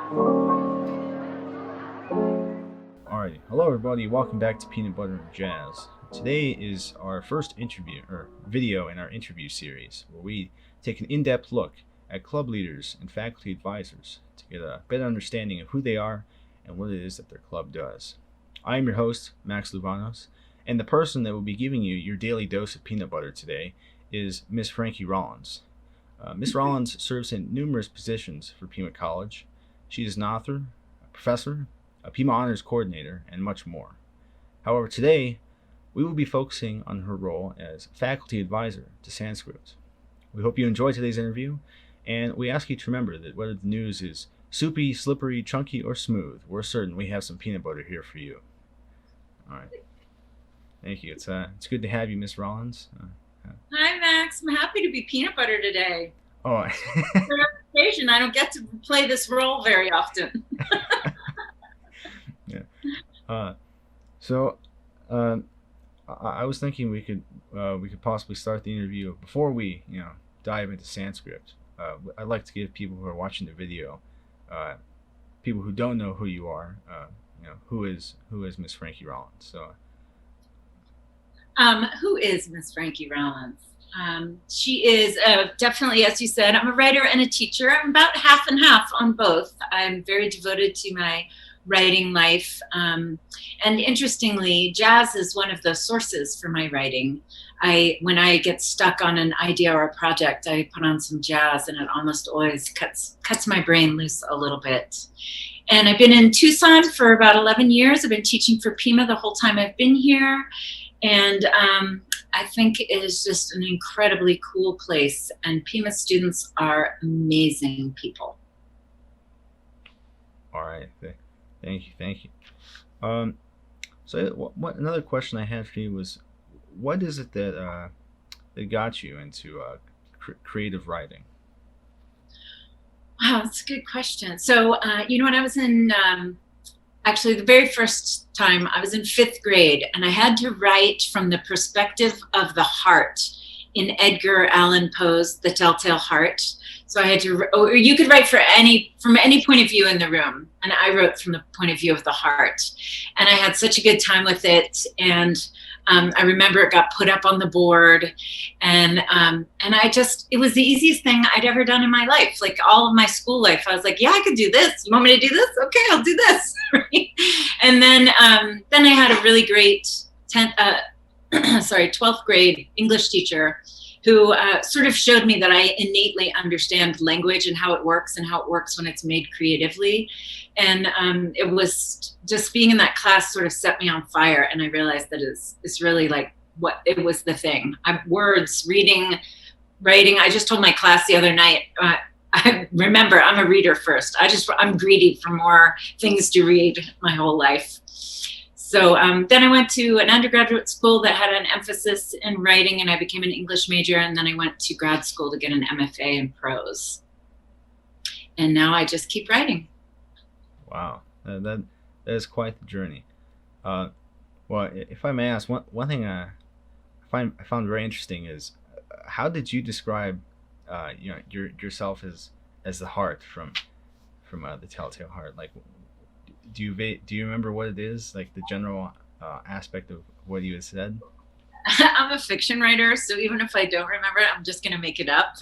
Alrighty, hello everybody, welcome back to Peanut Butter and Jazz. Today is our first video in our interview series, where we take an in-depth look at club leaders and faculty advisors to get a better understanding of who they are and what it is that their club does. I am your host, Max Luvanos, and the person that will be giving you your daily dose of peanut butter today is Miss Frankie Rollins. Miss Rollins serves in numerous positions for Pima College. She is an author, a professor, a Pima Honors Coordinator, and much more. However, today, we will be focusing on her role as faculty advisor to SandScript. We hope you enjoy today's interview, and we ask you to remember that whether the news is soupy, slippery, chunky, or smooth, we're certain we have some peanut butter here for you. All right. Thank you. It's good to have you, Miss Rollins. Hi, Max. I'm happy to be peanut butter today. Oh. For occasion, I don't get to play this role very often. Yeah. I was thinking we could possibly start the interview before we dive into SandScript. I'd like to give people who are watching the video, people who don't know who you are, who is Miss Frankie Rollins. So. Who is Miss Frankie Rollins? She is definitely, as you said, I'm a writer and a teacher. I'm about half and half on both. I'm very devoted to my writing life. And interestingly, jazz is one of the sources for my writing. When I get stuck on an idea or a project, I put on some jazz, and it almost always cuts my brain loose a little bit. And I've been in Tucson for about 11 years. I've been teaching for Pima the whole time I've been here. And I think it is just an incredibly cool place. And Pima students are amazing people. All right. Thank you. So another question I had for you was, what is it that got you into creative writing? Wow, that's a good question. So, when I was in, actually the very first time, I was in 5th grade, and I had to write from the perspective of the heart in Edgar Allan Poe's The Telltale Heart. So I had to, or you could write from any point of view in the room. And I wrote from the point of view of the heart. And I had such a good time with it. And I remember it got put up on the board. And it was the easiest thing I'd ever done in my life. Like all of my school life, I was like, yeah, I could do this. You want me to do this? Okay, I'll do this. Right? And then I had a really great 12th grade English teacher who sort of showed me that I innately understand language and how it works when it's made creatively. And it was just being in that class sort of set me on fire. And I realized that it's really like what it was the thing. Words, reading, writing. I just told my class the other night, I remember I'm a reader first. I'm greedy for more things to read my whole life. So then I went to an undergraduate school that had an emphasis in writing, and I became an English major. And then I went to grad school to get an MFA in prose. And now I just keep writing. Wow, that is quite the journey. Well, if I may ask, one thing I found very interesting is how did you describe yourself as the heart from The Telltale Heart? Like, do you remember what it is, like the general aspect of what you had said? I'm a fiction writer, so even if I don't remember it, I'm just going to make it up.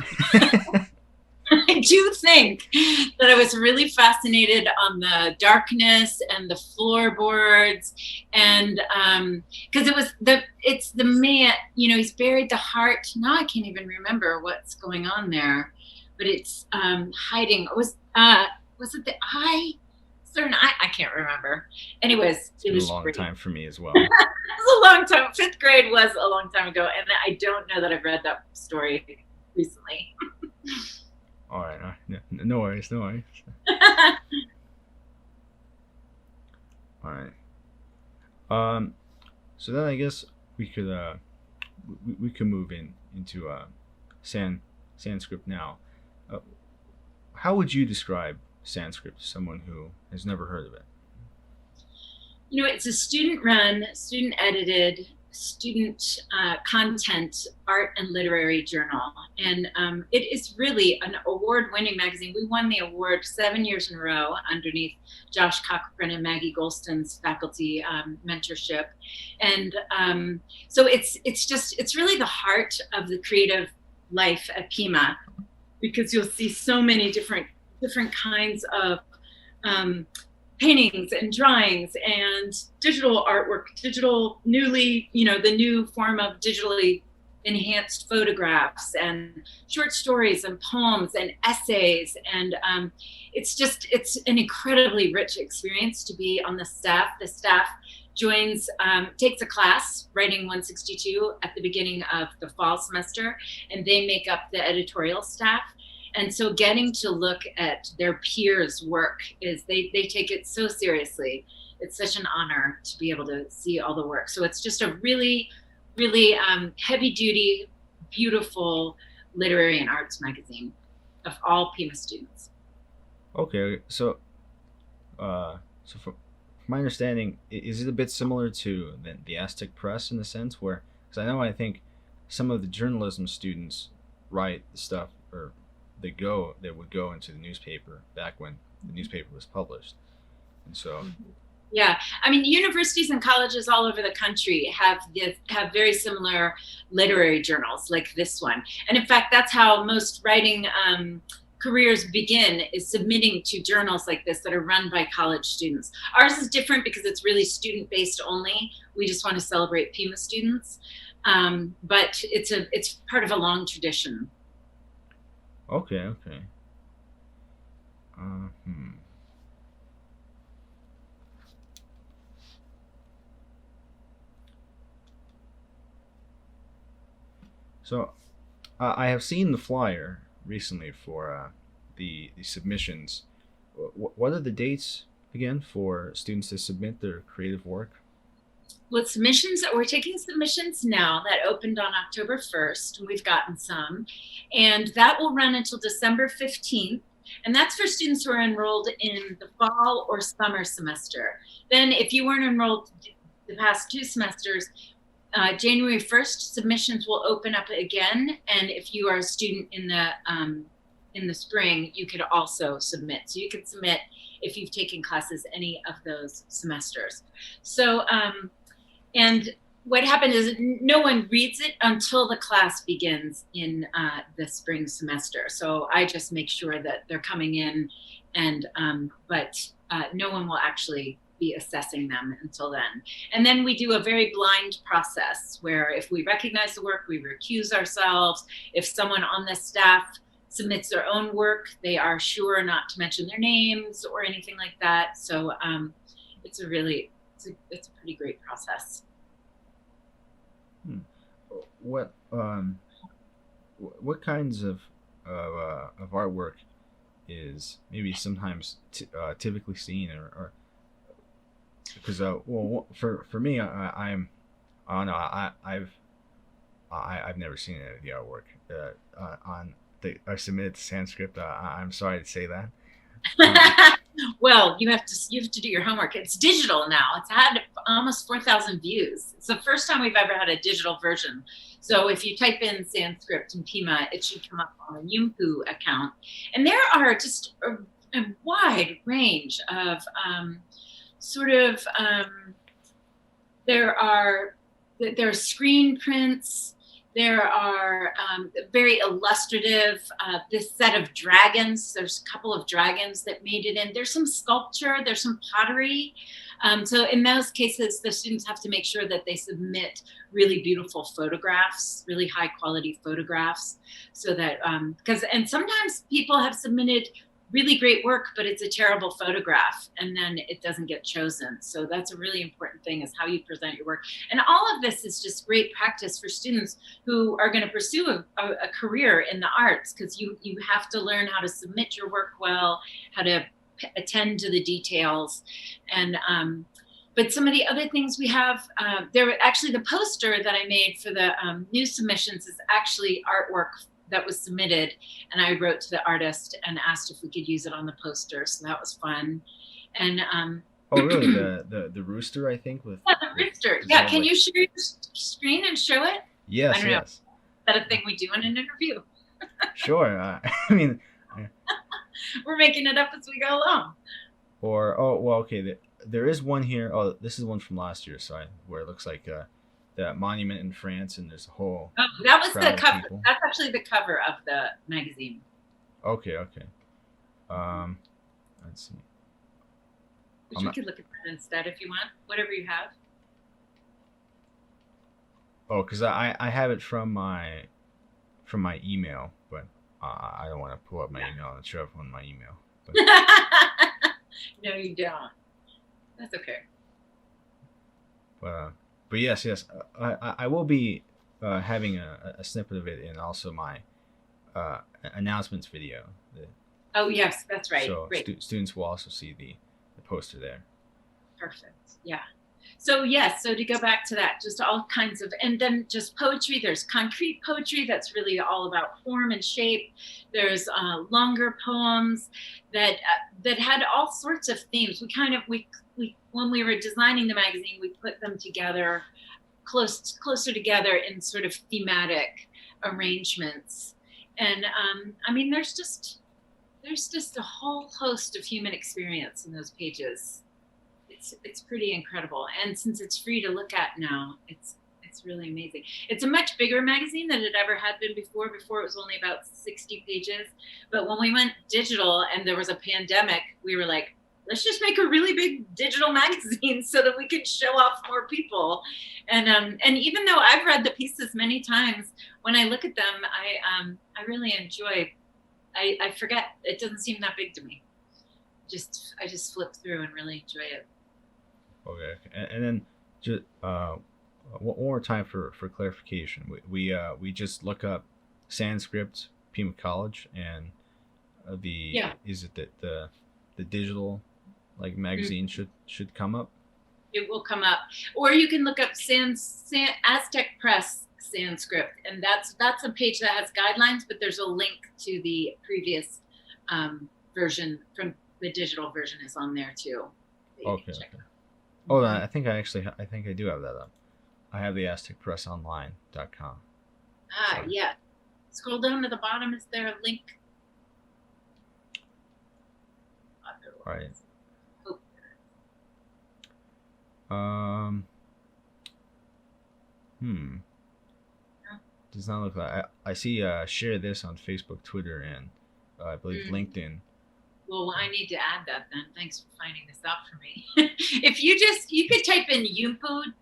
I do think that I was really fascinated on the darkness and the floorboards, and because it's the man, he's buried the heart. Now I can't even remember what's going on there, but it's hiding. Was it the eye? I can't remember. Anyways, it was a long time for me as well. It was a long time. 5th grade was a long time ago, and I don't know that I've read that story recently. All right, no worries. All right. So then I guess we could move into SandScript now. How would you describe SandScript to someone who has never heard of it? It's a student-run, student-edited student content art and literary journal. And it is really an award-winning magazine. We won the award 7 years in a row underneath Josh Cochran and Maggie Golston's faculty mentorship. And so it's really the heart of the creative life at Pima, because you'll see so many different kinds of paintings and drawings and digital artwork, the new form of digitally enhanced photographs and short stories and poems and essays. And it's an incredibly rich experience to be on the staff. The staff takes a class, Writing 162, at the beginning of the fall semester, and they make up the editorial staff. And so getting to look at their peers' work they take it so seriously. It's such an honor to be able to see all the work. So it's just a really, really heavy duty, beautiful literary and arts magazine of all Pima students. Okay, so from my understanding, is it a bit similar to the Aztec Press in the sense where, because I think some of the journalism students write the stuff, or they would go into the newspaper back when the newspaper was published. And so yeah, I mean, universities and colleges all over the country have very similar literary journals like this one. And in fact, that's how most writing careers begin, is submitting to journals like this that are run by college students. Ours is different because it's really student-based only. We just want to celebrate Pima students. But it's part of a long tradition. Okay. So I have seen the flyer recently for the submissions. What are the dates again for students to submit their creative work? Well, we're taking submissions now. That opened on October 1st, and we've gotten some. And that will run until December 15th. And that's for students who are enrolled in the fall or summer semester. Then if you weren't enrolled the past 2 semesters, January 1st, submissions will open up again. And if you are a student in the spring, you could also submit. So you could submit if you've taken classes any of those semesters. So, and what happened is no one reads it until the class begins in the spring semester. So I just make sure that they're coming in, and but no one will actually be assessing them until then. And then we do a very blind process where if we recognize the work, we recuse ourselves. If someone on the staff submits their own work, they are sure not to mention their names or anything like that. So it's a pretty great process. What kinds of artwork is maybe sometimes typically seen, or because for me, I don't know, I've never seen any of the artwork I submitted to SandScript. I'm sorry to say that. Well, you have to do your homework. It's digital now. It's had almost 4,000 views. It's the first time we've ever had a digital version. So if you type in SandScript and Pima, it should come up on a Yumpu account. And there are just a wide range of there are screen prints. There are very illustrative, this set of dragons. There's a couple of dragons that made it in. There's some sculpture, there's some pottery. So in those cases, the students have to make sure that they submit really beautiful photographs, really high quality photographs, so that, and sometimes people have submitted really great work, but it's a terrible photograph, and then it doesn't get chosen. So that's a really important thing, is how you present your work. And all of this is just great practice for students who are going to pursue a career in the arts, because you have to learn how to submit your work well, how to attend to the details. And but some of the other things we have, the poster that I made for the new submissions is actually artwork that was submitted, and I wrote to the artist and asked if we could use it on the poster. So that was fun. And oh, really? The rooster, I think, with yeah, the Richter. Yeah, can you share your screen and show it? Yes, I don't know. yes. Is that a thing we do in an interview? Sure. I mean, we're making it up as we go along. Or well, okay. There is one here. Oh, this is one from last year. Sorry, where it looks like the monument in France, and there's a whole. Oh, that was the cover. People. That's actually the cover of the magazine. Okay. Let's see. We could look at that instead if you want. Whatever you have. Oh, because I have it from my email, but I don't want to pull up my email and show everyone my email. But... No, you don't. That's okay. But yes, I will be having a snippet of it, and also my announcements video. Oh yes, that's right. So students will also see the poster there. Perfect. Yeah. So yes, so to go back to that, just all kinds of, and then just poetry. There's concrete poetry that's really all about form and shape. There's longer poems that had all sorts of themes. We when we were designing the magazine, we put them together closer together in sort of thematic arrangements. And I mean, there's just a whole host of human experience in those pages. It's pretty incredible, and since it's free to look at now, it's really amazing. It's a much bigger magazine than it ever had been before. Before it was only about 60 pages, but when we went digital and there was a pandemic, we were like, let's just make a really big digital magazine so that we could show off more people. And even though I've read the pieces many times, when I look at them, I really enjoy. I forget, it doesn't seem that big to me. I just flip through and really enjoy it. Okay, and then just one more time for clarification. We just look up SandScript, Pima College, and is it that the digital like magazine should come up? It will come up, or you can look up Aztec Press SandScript, and that's a page that has guidelines, but there's a link to the previous version from the digital version is on there too. Okay. Oh, I think I do have that up. I have the AztecPressOnline.com. Yeah. Scroll down to the bottom. Is there a link? Right. Does not look like I see share this on Facebook, Twitter, and I believe LinkedIn. Well, I need to add that then. Thanks for finding this out for me. If you could type in Yuumpu,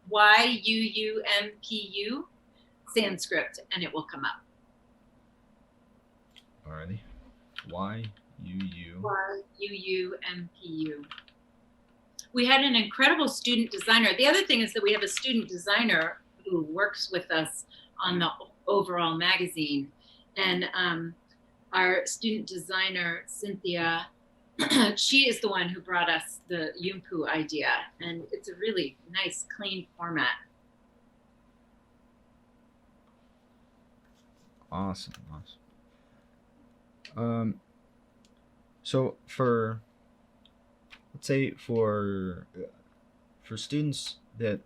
YUUMPU, SandScript, and it will come up. Alrighty. YUUMPU. We had an incredible student designer. The other thing is that we have a student designer who works with us on the overall magazine. And our student designer, Cynthia, she is the one who brought us the Yuumpu idea. And it's a really nice, clean format. Awesome. So let's say for students that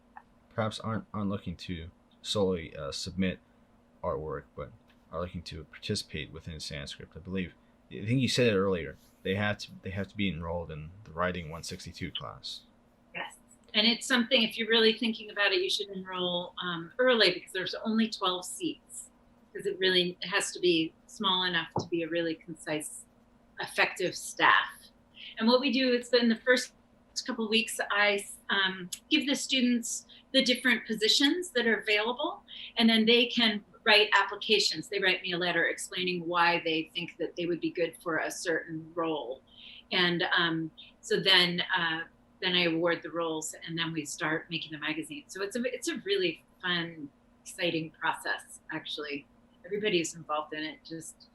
perhaps aren't looking to solely submit artwork, but are looking to participate within SandScript, I think you said it earlier, they have to be enrolled in the Writing 162 class. Yes, and it's something, if you're really thinking about it, you should enroll early, because there's only 12 seats, because it has to be small enough to be a really concise, effective staff. And what we do is in the first couple of weeks, I give the students the different positions that are available, and then they can write applications. They write me a letter explaining why they think that they would be good for a certain role. And so then I award the roles, and then we start making the magazine. So it's a really fun, exciting process, actually. Everybody who's involved in it just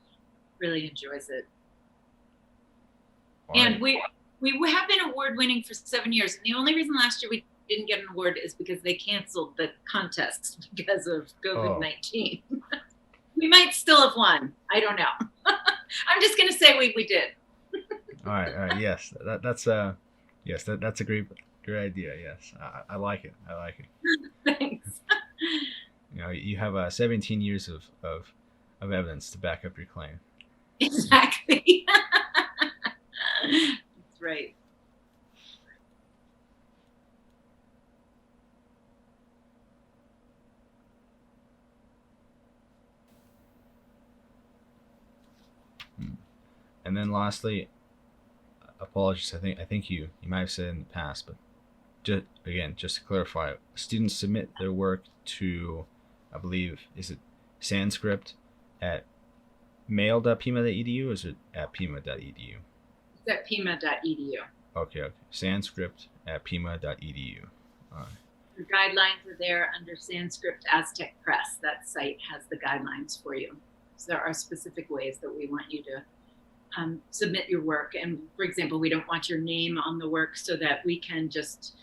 really enjoys it. Wow. And we have been award winning for 7 years. And the only reason last year we didn't get an award is because they canceled the contest because of COVID-19. Oh. We might still have won. I don't know. I'm just going to say we did. All right. Yes, that's a great Good idea. Yes, I like it. I like it. Thanks. You know, you have 17 years of evidence to back up your claim. Exactly. That's right. And then lastly, apologies. I think you might have said in the past, but just to clarify, students submit their work to, I believe, is it SandScript at mail.pima.edu or is it at pima.edu? It's at pima.edu. Okay. SandScript at pima.edu. The guidelines are there under SandScript Aztec Press. That site has the guidelines for you. So there are specific ways that we want you to submit your work. And for example, we don't want your name on the work so that we can just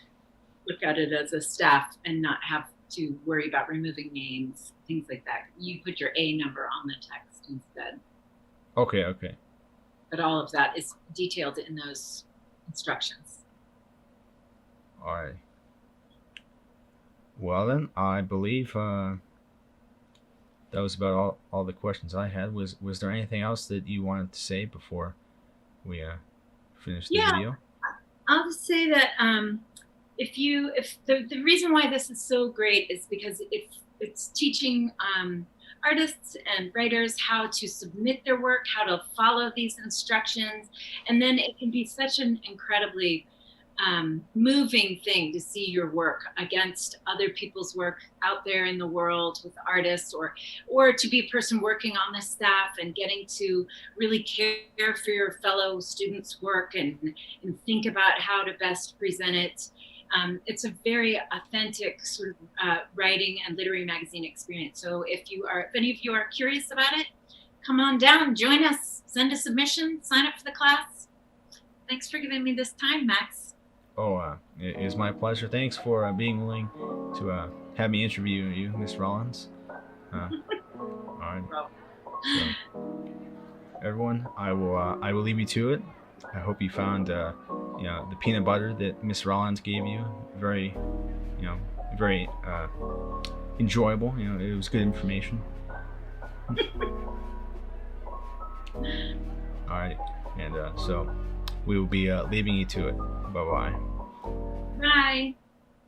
look at it as a staff and not have to worry about removing names, things like that. You put your A number on the text instead. Okay. But all of that is detailed in those instructions. All right. Well then, I believe that was about all the questions I had. Was there anything else that you wanted to say before we finish the video? I'll just say that if the reason why this is so great is because it's teaching artists and writers how to submit their work, how to follow these instructions, and then it can be such an incredibly moving thing to see your work against other people's work out there in the world with artists, or to be a person working on the staff and getting to really care for your fellow students' work and think about how to best present it. It's a very authentic sort of writing and literary magazine experience. So if any of you are curious about it, come on down, join us, send a submission, sign up for the class. Thanks for giving me this time, Max. Oh, it is my pleasure. Thanks for being willing to have me interview you, Miss Rollins. All right. So, everyone, I will leave you to it. I hope you found the peanut butter that Miss Rollins gave you very enjoyable. It was good information. All right, and so we will be leaving you to it. Bye-bye. Bye.